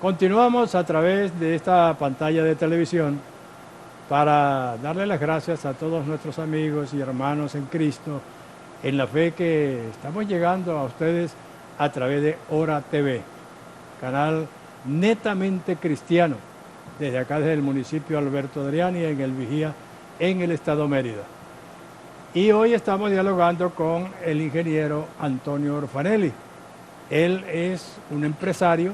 Continuamos a través de esta pantalla de televisión para darle las gracias a todos nuestros amigos y hermanos en Cristo, en la fe que estamos llegando a ustedes a través de Hora TV, canal netamente cristiano, desde acá, desde el municipio Alberto Adriani, en el Vigía, en el estado Mérida. Y hoy estamos dialogando con el ingeniero Antonio Orfanelli. Él es un empresario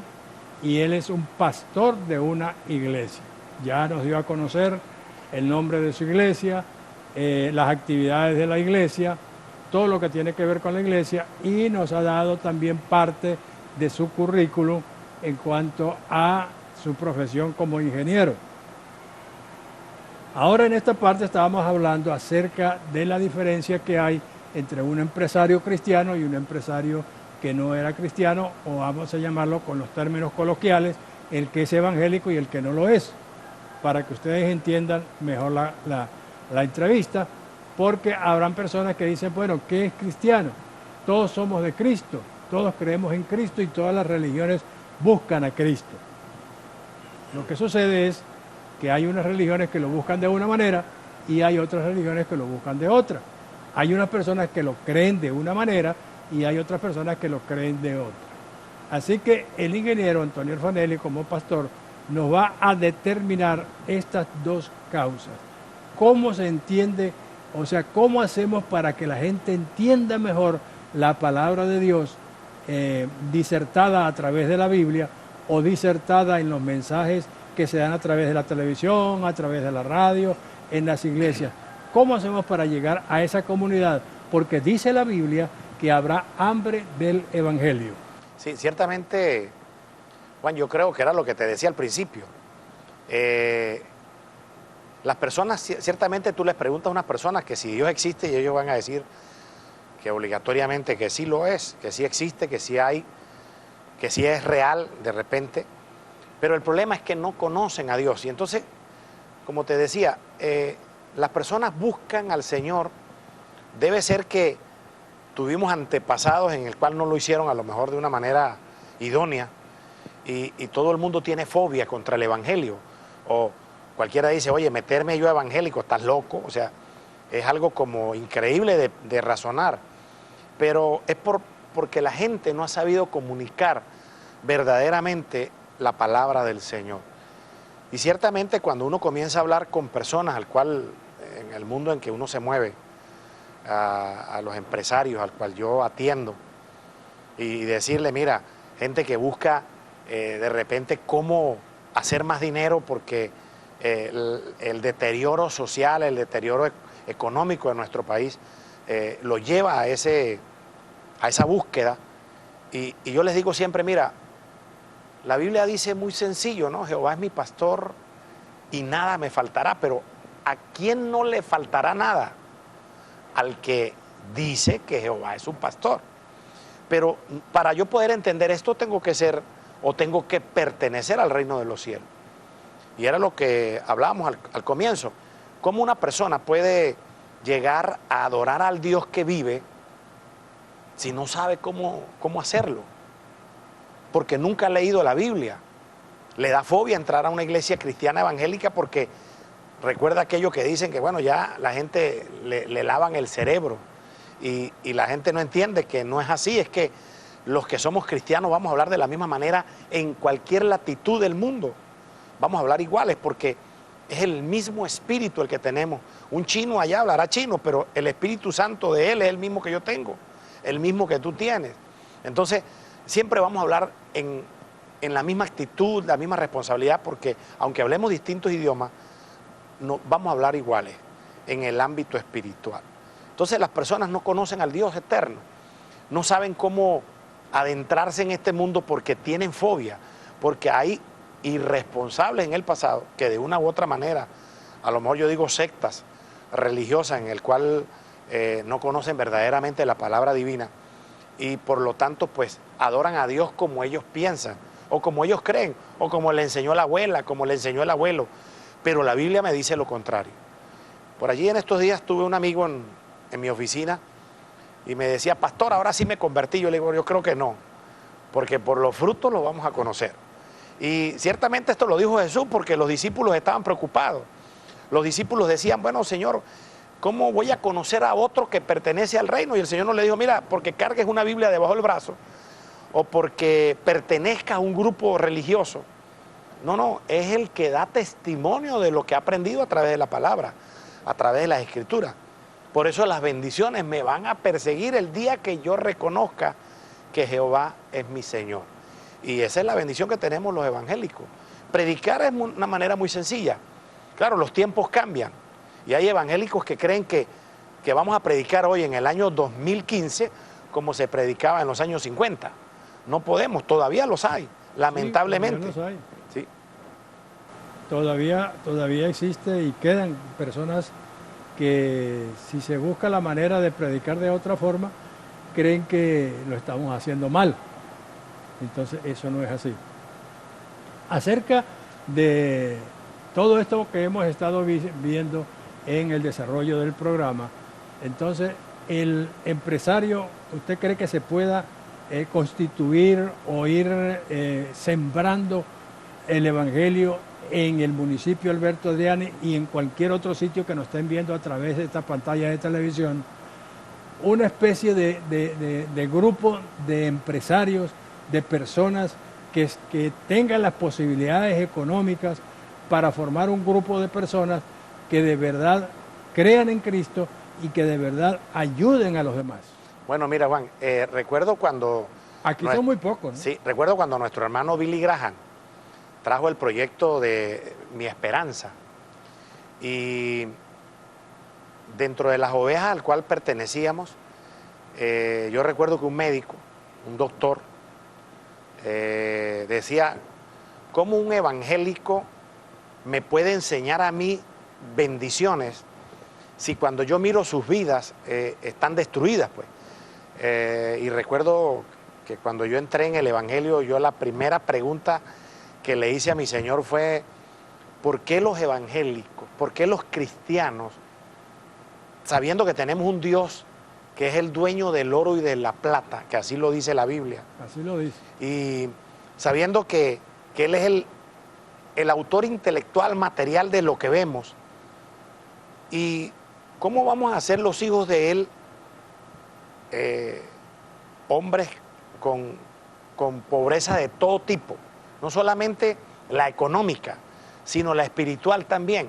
y él es un pastor de una iglesia. Ya nos dio a conocer el nombre de su iglesia, las actividades de la iglesia, todo lo que tiene que ver con la iglesia, y nos ha dado también parte de su currículum en cuanto a su profesión como ingeniero. Ahora en esta parte estábamos hablando acerca de la diferencia que hay entre un empresario cristiano y un empresario que no era cristiano, o vamos a llamarlo con los términos coloquiales, el que es evangélico y el que no lo es, para que ustedes entiendan mejor la entrevista, porque habrán personas que dicen, bueno, ¿qué es cristiano? Todos somos de Cristo, todos creemos en Cristo y todas las religiones buscan a Cristo. Lo que sucede es que hay unas religiones que lo buscan de una manera y hay otras religiones que lo buscan de otra. Hay unas personas que lo creen de una manera y hay otras personas que lo creen de otra. Así que el ingeniero Antonio Orfanelli, como pastor, nos va a determinar estas dos causas. ¿Cómo se entiende? O sea, ¿cómo hacemos para que la gente entienda mejor la palabra de Dios disertada a través de la Biblia o disertada en los mensajes que se dan a través de la televisión, a través de la radio, en las iglesias? ¿Cómo hacemos para llegar a esa comunidad? Porque dice la Biblia que habrá hambre del evangelio. Sí, ciertamente, Juan, yo creo que era lo que te decía al principio. Las personas, ciertamente tú les preguntas a unas personas que si Dios existe y ellos van a decir que obligatoriamente que sí lo es, que sí existe, que sí hay, que sí es real de repente, pero el problema es que no conocen a Dios. Y entonces, como te decía, las personas buscan al Señor. Debe ser que tuvimos antepasados en el cual no lo hicieron a lo mejor de una manera idónea y todo el mundo tiene fobia contra el evangelio, o cualquiera dice, oye, meterme yo evangélico, estás loco. O sea, es algo como increíble de razonar, pero es porque la gente no ha sabido comunicar verdaderamente la palabra del Señor. Y ciertamente cuando uno comienza a hablar con personas al cual, en el mundo en que uno se mueve, a los empresarios al cual yo atiendo, y decirle, mira, gente que busca de repente cómo hacer más dinero porque el deterioro social, el deterioro económico de nuestro país lo lleva a esa búsqueda, y yo les digo siempre, mira, la Biblia dice muy sencillo, ¿no? Jehová es mi pastor y nada me faltará, pero ¿a quién no le faltará nada? Al que dice que Jehová es su pastor. Pero para yo poder entender esto tengo que ser o tengo que pertenecer al reino de los cielos. Y era lo que hablábamos al comienzo. ¿Cómo una persona puede llegar a adorar al Dios que vive si no sabe cómo hacerlo? Porque nunca ha leído la Biblia. Le da fobia entrar a una iglesia cristiana evangélica porque recuerda aquello que dicen que, bueno, ya la gente le lavan el cerebro y la gente no entiende que no es así. Es que los que somos cristianos vamos a hablar de la misma manera en cualquier latitud del mundo. Vamos a hablar iguales porque es el mismo espíritu el que tenemos. Un chino allá hablará chino, pero el Espíritu Santo de él es el mismo que yo tengo, el mismo que tú tienes. Entonces, siempre vamos a hablar en la misma actitud, la misma responsabilidad, porque aunque hablemos distintos idiomas, no, vamos a hablar iguales en el ámbito espiritual. Entonces las personas no conocen al Dios eterno, no saben cómo adentrarse en este mundo porque tienen fobia, porque hay irresponsables en el pasado que de una u otra manera, a lo mejor yo digo sectas religiosas en el cual no conocen verdaderamente la palabra divina y por lo tanto pues adoran a Dios como ellos piensan o como ellos creen o como le enseñó la abuela, como le enseñó el abuelo. Pero la Biblia me dice lo contrario. Por allí en estos días tuve un amigo en mi oficina y me decía, pastor, ahora sí me convertí. Yo le digo, yo creo que no, porque por los frutos los vamos a conocer. Y ciertamente esto lo dijo Jesús porque los discípulos estaban preocupados. Los discípulos decían, bueno, Señor, ¿cómo voy a conocer a otro que pertenece al reino? Y el Señor no le dijo, mira, porque cargues una Biblia debajo del brazo o porque pertenezcas a un grupo religioso. No, no, es el que da testimonio de lo que ha aprendido a través de la palabra, a través de las escrituras. Por eso las bendiciones me van a perseguir el día que yo reconozca que Jehová es mi Señor. Y esa es la bendición que tenemos los evangélicos. Predicar es una manera muy sencilla. Claro, los tiempos cambian. Y hay evangélicos que creen que vamos a predicar hoy en el año 2015 como se predicaba en los años 50. No podemos, todavía los hay, lamentablemente. Sí, todavía los hay. Sí. Todavía existe y quedan personas que si se busca la manera de predicar de otra forma, creen que lo estamos haciendo mal. Entonces eso no es así. Acerca de todo esto que hemos estado viendo en el desarrollo del programa, entonces el empresario, ¿usted cree que se pueda constituir o ir sembrando el evangelio en el municipio Alberto Adriani y en cualquier otro sitio que nos estén viendo a través de estas pantallas de televisión, una especie de grupo de empresarios, de personas que tengan las posibilidades económicas para formar un grupo de personas que de verdad crean en Cristo y que de verdad ayuden a los demás? Bueno, mira, Juan, recuerdo cuando... Aquí son muy pocos, ¿no? Sí, recuerdo cuando nuestro hermano Billy Graham trajo el proyecto de Mi Esperanza. Y dentro de las ovejas al cual pertenecíamos, yo recuerdo que un médico, un doctor, decía, ¿cómo un evangélico me puede enseñar a mí bendiciones si cuando yo miro sus vidas están destruidas, pues? Y recuerdo que cuando yo entré en el evangelio, yo la primera pregunta que le hice a mi Señor fue, ¿por qué los evangélicos, por qué los cristianos, sabiendo que tenemos un Dios que es el dueño del oro y de la plata, que así lo dice la Biblia? Así lo dice. Y sabiendo que Él es el autor intelectual material de lo que vemos, ¿y cómo vamos a ser los hijos de Él hombres con pobreza de todo tipo? No solamente la económica, sino la espiritual también.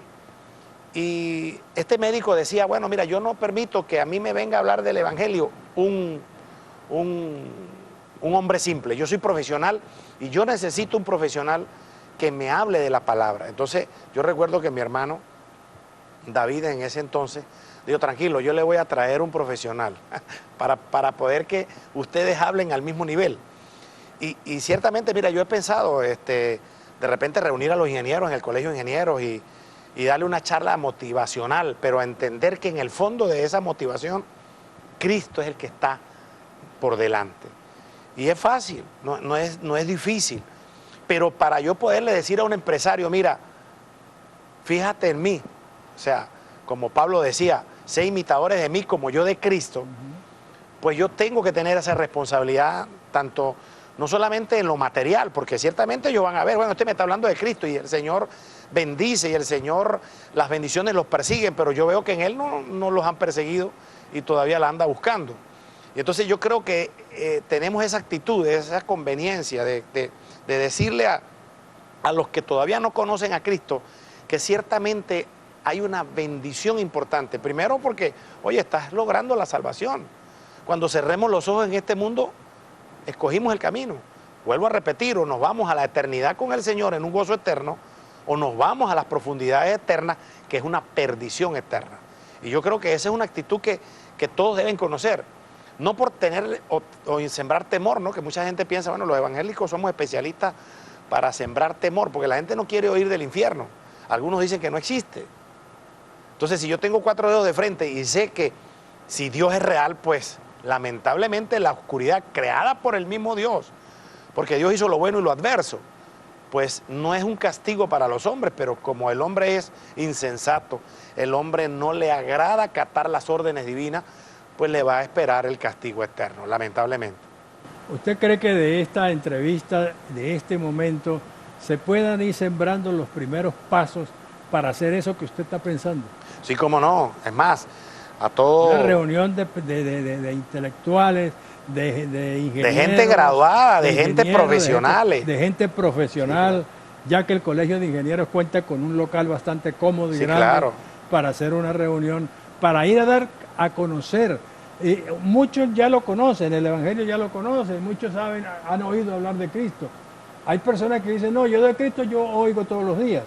Y este médico decía, bueno, mira, yo no permito que a mí me venga a hablar del evangelio un hombre simple. Yo soy profesional y yo necesito un profesional que me hable de la palabra. Entonces, yo recuerdo que mi hermano David en ese entonces dijo, tranquilo, yo le voy a traer un profesional para poder que ustedes hablen al mismo nivel. Y ciertamente, mira, yo he pensado de repente reunir a los ingenieros en el colegio de ingenieros y darle una charla motivacional, pero a entender que en el fondo de esa motivación, Cristo es el que está por delante. Y es fácil, no es difícil. Pero para yo poderle decir a un empresario, mira, fíjate en mí, o sea, como Pablo decía, sé imitadores de mí como yo de Cristo, pues yo tengo que tener esa responsabilidad, tanto, no solamente en lo material, porque ciertamente ellos van a ver, bueno, usted me está hablando de Cristo y el Señor bendice y el Señor, las bendiciones los persiguen, pero yo veo que en Él no los han perseguido y todavía la anda buscando. Y entonces yo creo que tenemos esa actitud, esa conveniencia de decirle a los que todavía no conocen a Cristo que ciertamente hay una bendición importante. Primero porque, oye, estás logrando la salvación. Cuando cerremos los ojos en este mundo, escogimos el camino. Vuelvo a repetir, o nos vamos a la eternidad con el Señor en un gozo eterno, o nos vamos a las profundidades eternas, que es una perdición eterna. Y yo creo que esa es una actitud que todos deben conocer. No por tener o sembrar temor, ¿no? Que mucha gente piensa, bueno, los evangélicos somos especialistas para sembrar temor, porque la gente no quiere oír del infierno. Algunos dicen que no existe. Entonces, si yo tengo 4 dedos de frente y sé que si Dios es real, pues lamentablemente la oscuridad creada por el mismo Dios, porque Dios hizo lo bueno y lo adverso, pues no es un castigo para los hombres, pero como el hombre es insensato, el hombre no le agrada acatar las órdenes divinas, pues le va a esperar el castigo eterno, lamentablemente. ¿Usted cree que de esta entrevista, de este momento, se puedan ir sembrando los primeros pasos para hacer eso que usted está pensando? Sí, cómo no. Es más, a todo... Una reunión de intelectuales, de ingenieros. De gente graduada, de gente profesional. De gente profesional, sí, claro. Ya que el Colegio de Ingenieros cuenta con un local bastante cómodo y sí, grande, claro, para hacer una reunión, para ir a dar a conocer. Muchos ya lo conocen, el Evangelio ya lo conocen, muchos saben, han oído hablar de Cristo. Hay personas que dicen, no, yo de Cristo yo oigo todos los días.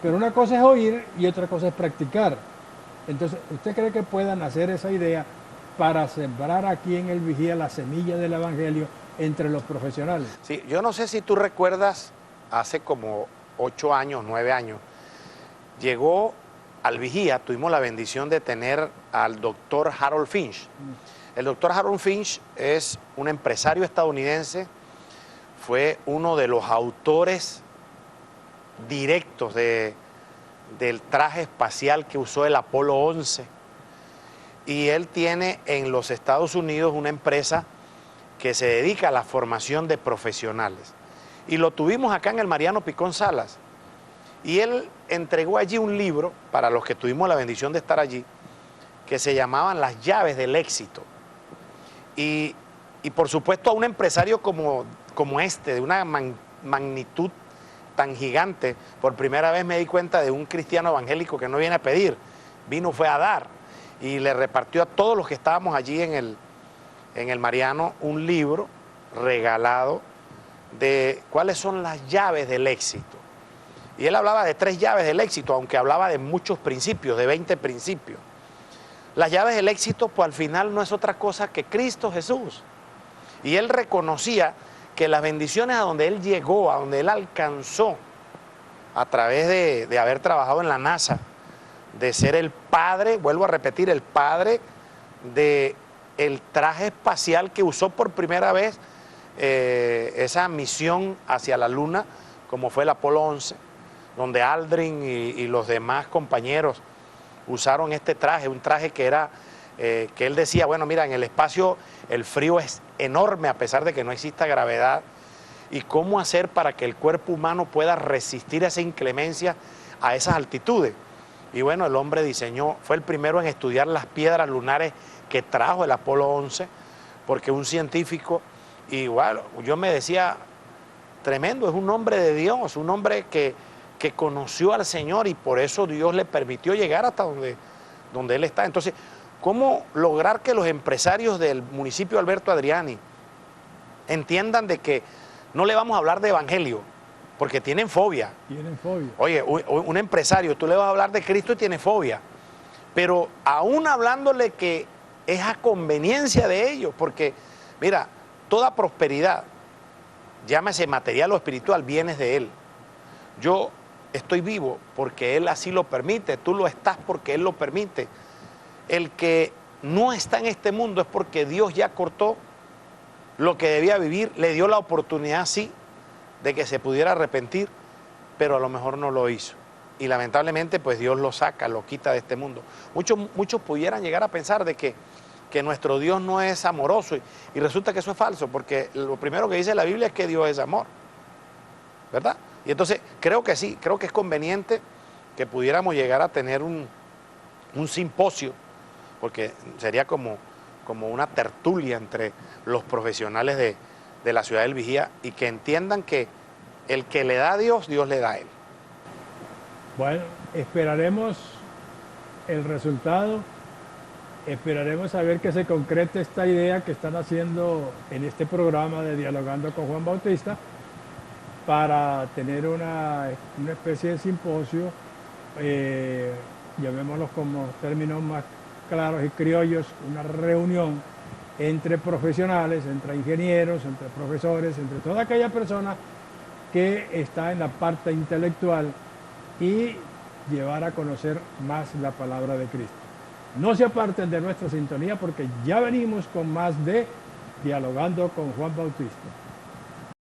Pero una cosa es oír y otra cosa es practicar. Entonces, ¿usted cree que puedan hacer esa idea para sembrar aquí en el Vigía la semilla del Evangelio entre los profesionales? Sí, yo no sé si tú recuerdas, hace como 8 años, 9 años, llegó al Vigía, tuvimos la bendición de tener al doctor Harold Finch. El doctor Harold Finch es un empresario estadounidense, fue uno de los autores directos del traje espacial que usó el Apolo 11. Y él tiene en los Estados Unidos una empresa que se dedica a la formación de profesionales. Y lo tuvimos acá en el Mariano Picón Salas. Y él entregó allí un libro, para los que tuvimos la bendición de estar allí, que se llamaban Las llaves del éxito. Y por supuesto a un empresario como este, de una magnitud tan gigante, por primera vez me di cuenta de un cristiano evangélico que no viene a pedir, fue a dar. Y le repartió a todos los que estábamos allí en el Mariano un libro regalado de cuáles son las llaves del éxito. Y él hablaba de 3 llaves del éxito, aunque hablaba de muchos principios, de 20 principios. Las llaves del éxito, pues al final no es otra cosa que Cristo Jesús. Y él reconocía que las bendiciones a donde él llegó, a donde él alcanzó, a través de haber trabajado en la NASA, de ser el padre, vuelvo a repetir, el padre del traje espacial que usó por primera vez esa misión hacia la Luna, como fue el Apolo 11, donde Aldrin y los demás compañeros usaron este traje, un traje que era, que él decía, bueno, mira, en el espacio el frío es enorme a pesar de que no exista gravedad, y cómo hacer para que el cuerpo humano pueda resistir esa inclemencia a esas altitudes. Y bueno, el hombre diseñó, fue el primero en estudiar las piedras lunares que trajo el Apolo 11, porque un científico, igual, yo me decía, tremendo, es un hombre de Dios, un hombre que conoció al Señor y por eso Dios le permitió llegar hasta donde él está. Entonces, ¿cómo lograr que los empresarios del municipio de Alberto Adriani entiendan de que no le vamos a hablar de evangelio? Porque tienen fobia. Tienen fobia. Oye, un empresario, tú le vas a hablar de Cristo y tiene fobia. Pero aún hablándole que es a conveniencia de ellos, porque, mira, toda prosperidad, llámese material o espiritual, viene de Él. Yo estoy vivo porque Él así lo permite, tú lo estás porque Él lo permite. El que no está en este mundo es porque Dios ya cortó lo que debía vivir, le dio la oportunidad, sí, de que se pudiera arrepentir, pero a lo mejor no lo hizo. Y lamentablemente, pues Dios lo saca, lo quita de este mundo. Muchos pudieran llegar a pensar de que nuestro Dios no es amoroso, y resulta que eso es falso, porque lo primero que dice la Biblia es que Dios es amor, ¿verdad? Y entonces creo que sí, creo que es conveniente que pudiéramos llegar a tener un simposio, porque sería como una tertulia entre los profesionales de la ciudad del Vigía, y que entiendan que el que le da a Dios, Dios le da a él. Bueno, esperaremos el resultado, esperaremos a ver que se concrete esta idea que están haciendo en este programa de Dialogando con Juan Bautista, para tener una especie de simposio, llamémoslo como términos más claros y criollos, una reunión entre profesionales, entre ingenieros, entre profesores, entre toda aquella persona que está en la parte intelectual, y llevar a conocer más la palabra de Cristo. No se aparten de nuestra sintonía, porque ya venimos con más de Dialogando con Juan Bautista.